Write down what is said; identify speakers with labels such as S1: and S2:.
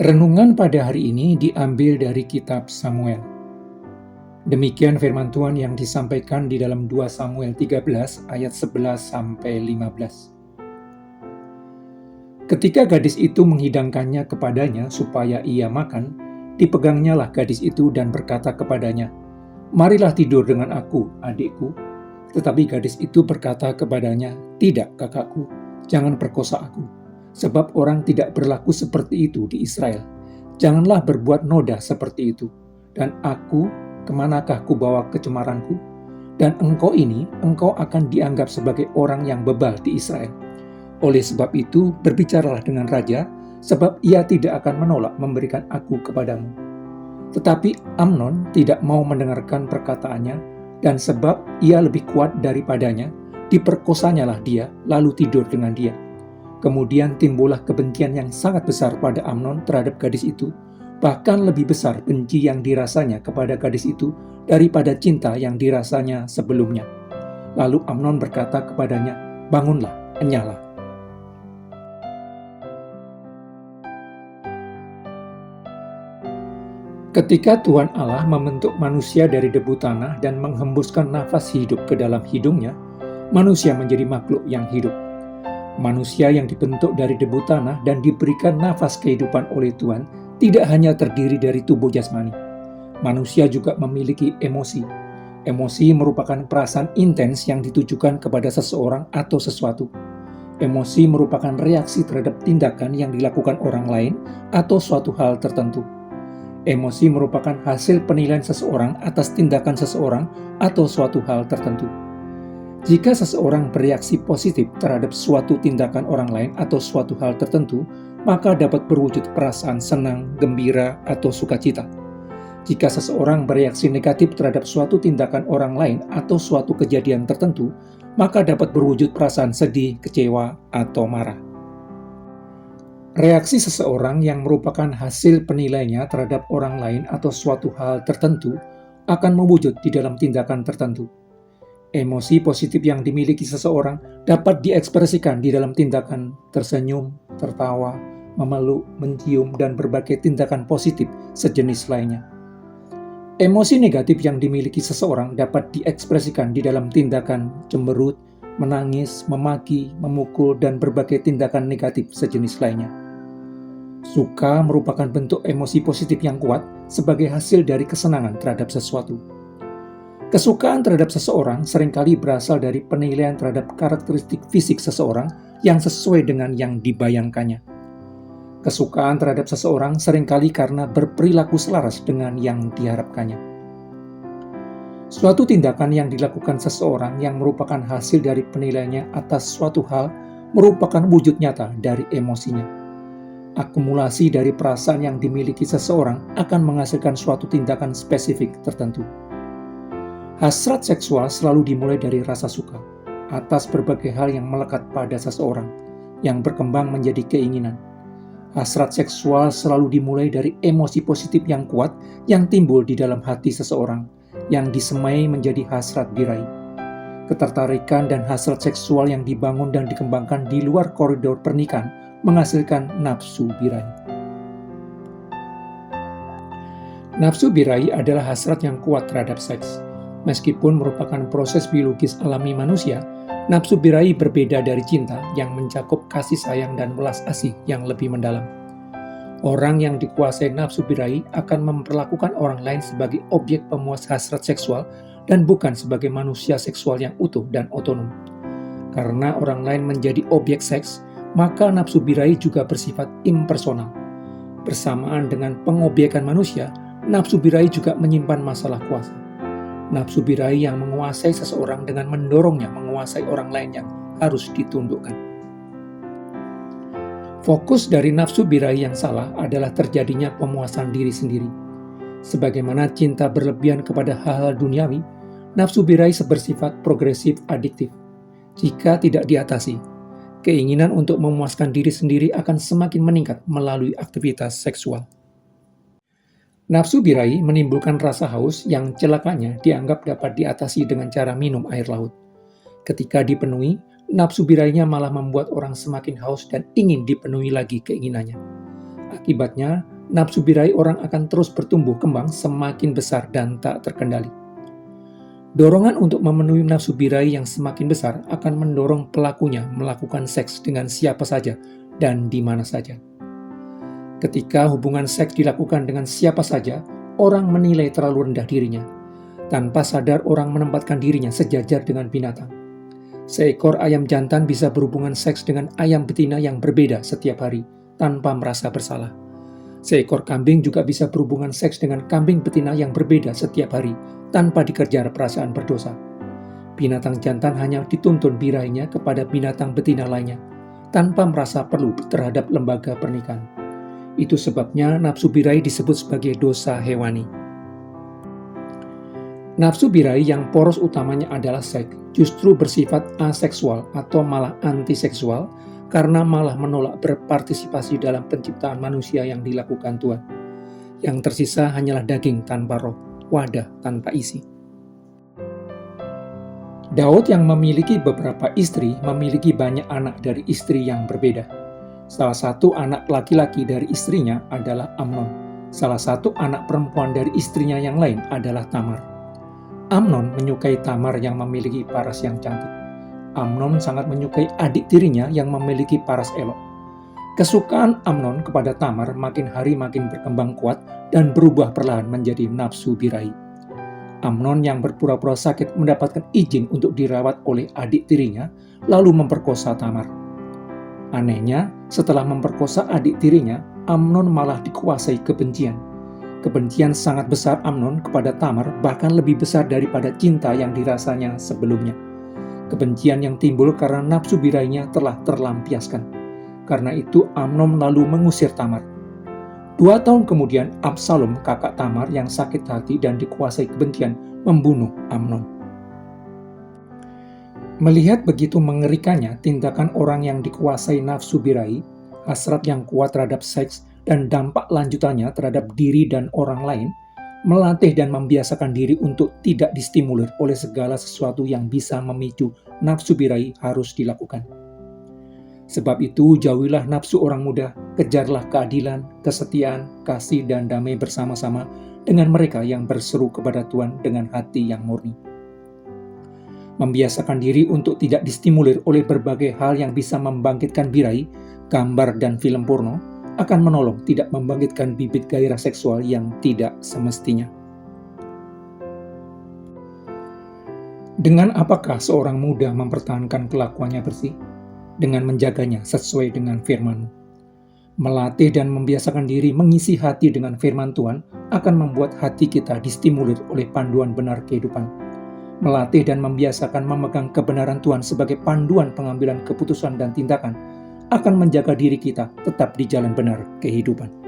S1: Renungan pada hari ini diambil dari kitab Samuel. Demikian firman Tuhan yang disampaikan di dalam 2 Samuel 13 ayat 11 sampai 15. Ketika gadis itu menghidangkannya kepadanya supaya ia makan, dipegangnyalah gadis itu dan berkata kepadanya, "Marilah tidur dengan aku, adikku." Tetapi gadis itu berkata kepadanya, "Tidak, kakakku, jangan perkosa aku. Sebab orang tidak berlaku seperti itu di Israel. Janganlah berbuat noda seperti itu. Dan aku, kemanakah ku bawa kecemaranku? Dan engkau akan dianggap sebagai orang yang bebal di Israel. Oleh sebab itu, berbicaralah dengan raja, sebab ia tidak akan menolak memberikan aku kepadamu." Tetapi Amnon tidak mau mendengarkan perkataannya, dan sebab ia lebih kuat daripadanya, diperkosanyalah dia, lalu tidur dengan dia. Kemudian timbullah kebencian yang sangat besar pada Amnon terhadap gadis itu, bahkan lebih besar benci yang dirasanya kepada gadis itu daripada cinta yang dirasanya sebelumnya. Lalu Amnon berkata kepadanya, "Bangunlah, enyahlah." Ketika Tuhan Allah membentuk manusia dari debu tanah dan menghembuskan nafas hidup ke dalam hidungnya, manusia menjadi makhluk yang hidup. Manusia yang dibentuk dari debu tanah dan diberikan nafas kehidupan oleh Tuhan tidak hanya terdiri dari tubuh jasmani. Manusia juga memiliki emosi. Emosi merupakan perasaan intens yang ditujukan kepada seseorang atau sesuatu. Emosi merupakan reaksi terhadap tindakan yang dilakukan orang lain atau suatu hal tertentu. Emosi merupakan hasil penilaian seseorang atas tindakan seseorang atau suatu hal tertentu. Jika seseorang bereaksi positif terhadap suatu tindakan orang lain atau suatu hal tertentu, maka dapat berwujud perasaan senang, gembira, atau sukacita. Jika seseorang bereaksi negatif terhadap suatu tindakan orang lain atau suatu kejadian tertentu, maka dapat berwujud perasaan sedih, kecewa, atau marah. Reaksi seseorang yang merupakan hasil penilaiannya terhadap orang lain atau suatu hal tertentu akan mewujud di dalam tindakan tertentu. Emosi positif yang dimiliki seseorang dapat diekspresikan di dalam tindakan tersenyum, tertawa, memeluk, mencium, dan berbagai tindakan positif sejenis lainnya. Emosi negatif yang dimiliki seseorang dapat diekspresikan di dalam tindakan cemberut, menangis, memaki, memukul, dan berbagai tindakan negatif sejenis lainnya. Suka merupakan bentuk emosi positif yang kuat sebagai hasil dari kesenangan terhadap sesuatu. Kesukaan terhadap seseorang seringkali berasal dari penilaian terhadap karakteristik fisik seseorang yang sesuai dengan yang dibayangkannya. Kesukaan terhadap seseorang seringkali karena berperilaku selaras dengan yang diharapkannya. Suatu tindakan yang dilakukan seseorang yang merupakan hasil dari penilaiannya atas suatu hal merupakan wujud nyata dari emosinya. Akumulasi dari perasaan yang dimiliki seseorang akan menghasilkan suatu tindakan spesifik tertentu. Hasrat seksual selalu dimulai dari rasa suka atas berbagai hal yang melekat pada seseorang, yang berkembang menjadi keinginan. Hasrat seksual selalu dimulai dari emosi positif yang kuat yang timbul di dalam hati seseorang, yang disemai menjadi hasrat birahi. Ketertarikan dan hasrat seksual yang dibangun dan dikembangkan di luar koridor pernikahan menghasilkan nafsu birahi. Nafsu birahi adalah hasrat yang kuat terhadap seks. Meskipun merupakan proses biologis alami manusia, nafsu birahi berbeda dari cinta yang mencakup kasih sayang dan welas asih yang lebih mendalam. Orang yang dikuasai nafsu birahi akan memperlakukan orang lain sebagai objek pemuas hasrat seksual dan bukan sebagai manusia seksual yang utuh dan otonom. Karena orang lain menjadi objek seks, maka nafsu birahi juga bersifat impersonal. Bersamaan dengan pengobjekan manusia, nafsu birahi juga menyimpan masalah kuasa. Nafsu birahi yang menguasai seseorang dengan mendorongnya menguasai orang lain yang harus ditundukkan. Fokus dari nafsu birahi yang salah adalah terjadinya pemuasan diri sendiri. Sebagaimana cinta berlebihan kepada hal-hal duniawi, nafsu birahi bersifat progresif adiktif. Jika tidak diatasi, keinginan untuk memuaskan diri sendiri akan semakin meningkat melalui aktivitas seksual. Nafsu birahi menimbulkan rasa haus yang celakanya dianggap dapat diatasi dengan cara minum air laut. Ketika dipenuhi, nafsu birahinya malah membuat orang semakin haus dan ingin dipenuhi lagi keinginannya. Akibatnya, nafsu birahi orang akan terus bertumbuh kembang semakin besar dan tak terkendali. Dorongan untuk memenuhi nafsu birahi yang semakin besar akan mendorong pelakunya melakukan seks dengan siapa saja dan di mana saja. Ketika hubungan seks dilakukan dengan siapa saja, orang menilai terlalu rendah dirinya. Tanpa sadar, orang menempatkan dirinya sejajar dengan binatang. Seekor ayam jantan bisa berhubungan seks dengan ayam betina yang berbeda setiap hari tanpa merasa bersalah. Seekor kambing juga bisa berhubungan seks dengan kambing betina yang berbeda setiap hari tanpa dikejar perasaan berdosa. Binatang jantan hanya dituntun birahinya kepada binatang betina lainnya tanpa merasa perlu terhadap lembaga pernikahan. Itu sebabnya nafsu birahi disebut sebagai dosa hewani. Nafsu birahi yang poros utamanya adalah seks justru bersifat aseksual atau malah antiseksual karena malah menolak berpartisipasi dalam penciptaan manusia yang dilakukan Tuhan. Yang tersisa hanyalah daging tanpa roh, wadah tanpa isi. Daud yang memiliki beberapa istri memiliki banyak anak dari istri yang berbeda. Salah satu anak laki-laki dari istrinya adalah Amnon. Salah satu anak perempuan dari istrinya yang lain adalah Tamar. Amnon menyukai Tamar yang memiliki paras yang cantik. Amnon sangat menyukai adik tirinya yang memiliki paras elok. Kesukaan Amnon kepada Tamar makin hari makin berkembang kuat dan berubah perlahan menjadi nafsu birahi. Amnon yang berpura-pura sakit mendapatkan izin untuk dirawat oleh adik tirinya, lalu memperkosa Tamar. Anehnya, setelah memperkosa adik tirinya, Amnon malah dikuasai kebencian. Kebencian sangat besar Amnon kepada Tamar bahkan lebih besar daripada cinta yang dirasanya sebelumnya. Kebencian yang timbul karena nafsu birahinya telah terlampiaskan. Karena itu Amnon lalu mengusir Tamar. 2 tahun kemudian Absalom, kakak Tamar yang sakit hati dan dikuasai kebencian, membunuh Amnon. Melihat begitu mengerikannya tindakan orang yang dikuasai nafsu birahi, hasrat yang kuat terhadap seks, dan dampak lanjutannya terhadap diri dan orang lain, melatih dan membiasakan diri untuk tidak distimulir oleh segala sesuatu yang bisa memicu nafsu birahi harus dilakukan. Sebab itu, jauhilah nafsu orang muda, kejarlah keadilan, kesetiaan, kasih, dan damai bersama-sama dengan mereka yang berseru kepada Tuhan dengan hati yang murni. Membiasakan diri untuk tidak distimulir oleh berbagai hal yang bisa membangkitkan birahi, gambar, dan film porno, akan menolong tidak membangkitkan bibit gairah seksual yang tidak semestinya. Dengan apakah seorang muda mempertahankan kelakuannya bersih? Dengan menjaganya sesuai dengan firman-Mu. Melatih dan membiasakan diri mengisi hati dengan firman Tuhan akan membuat hati kita distimulir oleh panduan benar kehidupan. Melatih dan membiasakan memegang kebenaran Tuhan sebagai panduan pengambilan keputusan dan tindakan akan menjaga diri kita tetap di jalan benar kehidupan.